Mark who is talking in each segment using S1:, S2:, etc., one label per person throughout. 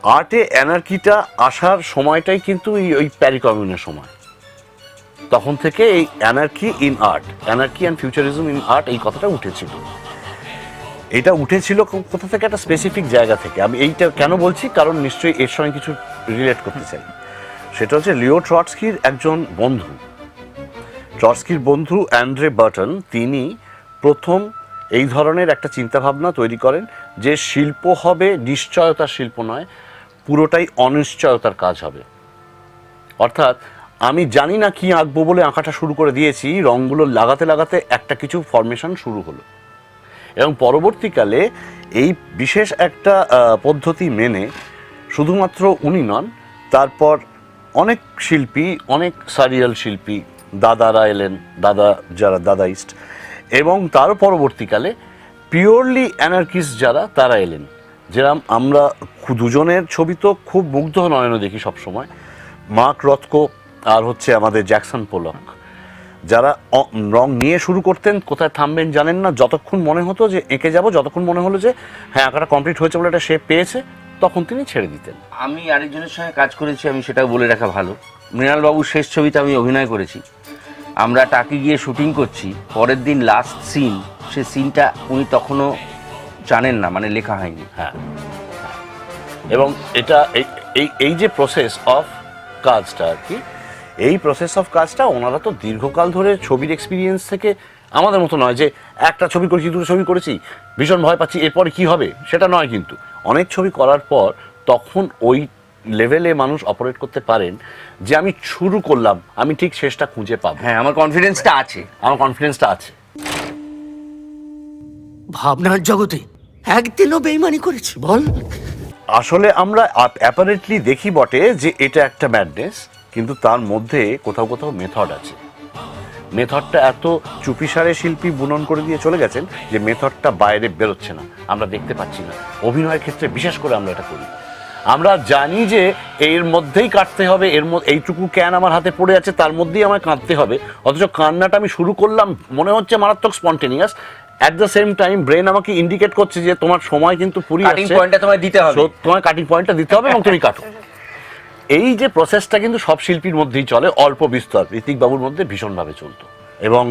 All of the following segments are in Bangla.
S1: আর্টে অ্যানার্কিটা আসার সময়টাই কিন্তু ওই প্যারি কমিউনের সময়। তখন থেকে এই anarchy in art, anarchy and futurism in art, এই কথাটা উঠেছিল। এটা উঠেছিল কোথা থেকে? একটা স্পেসিফিক জায়গা থেকে। আমি এইটা কেন বলছি, কারণ নিশ্চয়ই এর সঙ্গে কিছু রিলেট করতে চাই। সেটা হচ্ছে লিও ট্রটস্কির একজন বন্ধু, ট্রটস্কির বন্ধু অ্যান্ড্রে বার্টন, তিনি প্রথম এই ধরনের একটা চিন্তাভাবনা তৈরি করেন যে শিল্প হবে নিশ্চয়তার শিল্প নয়, পুরোটাই অনিশ্চয়তার কাজ হবে। অর্থাৎ আমি জানি না কি আঁকবো বলে আঁকাটা শুরু করে দিয়েছি, রঙগুলো লাগাতে লাগাতে একটা কিছু ফরমেশন শুরু হলো, এবং পরবর্তীকালে এই বিশেষ একটা পদ্ধতি মেনে শুধুমাত্র উনি নন, তারপর অনেক শিল্পী, অনেক সারিয়াল শিল্পী, দাদারা এলেন, যারা দাদাইস্ট, এবং তারও পরবর্তীকালে পিওরলি অ্যানার্কিস্ট যারা, তারা এলেন। যেরকম আমরা দুজনের ছবি তো খুব মুগ্ধ নয়নে দেখি সবসময়, মার্ক রথকো আর হচ্ছে আমাদের জ্যাকসন পোলক, যারা রং নিয়ে শুরু করতেন, কোথায় থামবেন জানেন না, যতক্ষণ মনে হতো যে এঁকে যাব, যতক্ষণ মনে হলো যে হ্যাঁ আঁকাটা কমপ্লিট হয়েছে বলে একটা শেপ পেয়েছে, তখন তিনি ছেড়ে দিতেন।
S2: আমি আরেকজনের সঙ্গে কাজ করেছি, আমি সেটাও বলে রাখা ভালো। মৃণালবাবুর শেষ ছবিতে আমি অভিনয় করেছি। আমরা টাকি গিয়ে শুটিং করছি, পরের দিন লাস্ট সিন, সে সিনটা উনি তখনও জানেন না, মানে লেখা হয়নি।
S1: হ্যাঁ, এবং এটা এই যে প্রসেস অফ কাজটা আর কি, এই প্রসেস অফ কাজটা ওনারা তো দীর্ঘকাল ধরে ছবির এক্সপিরিয়েন্স থেকে, আমাদের মতো নয় যে একটা ছবি করেছি, দুটো ছবি করেছি, ভীষণ ভয় পাচ্ছি এরপরে কি হবে, সেটা নয়। কিন্তু অনেক ছবি করার পর তখন ওই লেভেলে মানুষ অপারেট করতে পারেন যে আমি শুরু করলাম, আমি ঠিক শেষটা খুঁজে পাবো।
S2: হ্যাঁ, আমার কনফিডেন্সটা আছে,
S3: ভাবনার জগতে একদিনও বেইমানি করেছি বল?
S1: আসলে আমরা অ্যাপারেন্টলি দেখি বটে যে এটা একটা ম্যাডনেস, কিন্তু তার মধ্যে কোথাও কোথাও মেথড আছে। মেথডটা এত চুপিসারে শিল্পী বুনন করে দিয়ে চলে গেছেন যে মেথডটা বাইরে বেরোচ্ছে না, আমরা দেখতে পাচ্ছি না। অভিনয়ের ক্ষেত্রে বিশেষ করে আমরা এটা করি, আমরা জানি যে এর মধ্যেই কাটতে হবে, এইটুকু ক্যান আমার হাতে পড়ে আছে, তার মধ্যেই আমায় কাঁদতে হবে, অথচ কান্নাটা আমি শুরু করলাম মনে হচ্ছে মারাত্মক spontaneous. At the same time brain আমাকে ইন্ডিকেট করছে যে তোমার সময় কিন্তু ফুরিয়ে
S2: কাটিং
S1: আসছে,
S2: পয়েন্টটা তোমায় দিতে হবে,
S1: তোমার কাটিং পয়েন্টটা দিতে হবে এবং তুমি কাটো। এই যে প্রসেসটা কিন্তু সব শিল্পীর মধ্যেই চলে, অল্প বিস্তর। ঋত্বিক বাবুর মধ্যে ভীষণভাবে চলতো, এবং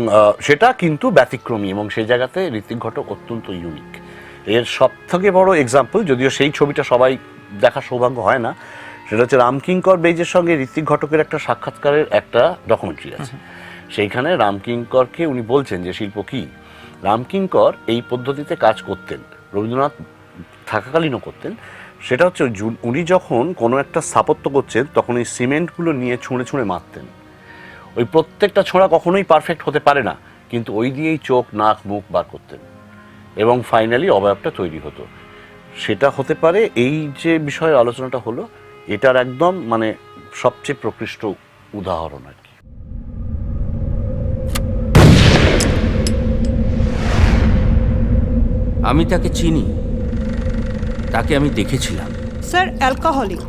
S1: সেটা কিন্তু ব্যতিক্রমী, এবং সেই জায়গাতে ঋত্বিক ঘটক অত্যন্ত ইউনিক। এর সব থেকে বড় এক্সাম্পল, যদিও সেই ছবিটা সবাই দেখার সৌভাগ্য হয় না, সেটা হচ্ছে রামকিঙ্কর বেইজের সঙ্গে ঋত্বিক ঘটকের একটা সাক্ষাৎকারের একটা ডকুমেন্টারি আছে। সেইখানে রামকিঙ্করকে উনি বলছেন যে শিল্প কী। রামকিঙ্কর এই পদ্ধতিতে কাজ করতেন, রবীন্দ্রনাথ থাকাকালীনও করতেন। সেটা হচ্ছে উনি যখন কোনো একটা স্থাপত্য করছেন, তখন এই সিমেন্টগুলো নিয়ে ছুঁড়ে ছুঁড়ে মারতেন। ওই প্রত্যেকটা ছোঁড়া কখনোই পারফেক্ট হতে পারে না, কিন্তু ওই দিয়েই চোখ, নাক, মুখ বার করতেন, এবং ফাইনালি অবয়বটা তৈরি হতো। সেটা হতে পারে এই যে বিষয়ের আলোচনাটা হলো, এটার একদম মানে সবচেয়ে প্রকৃষ্ট উদাহরণ আর কি।
S2: আমি তাকে চিনি, তাকে আমি দেখেছিলাম।
S4: Sir alcoholic.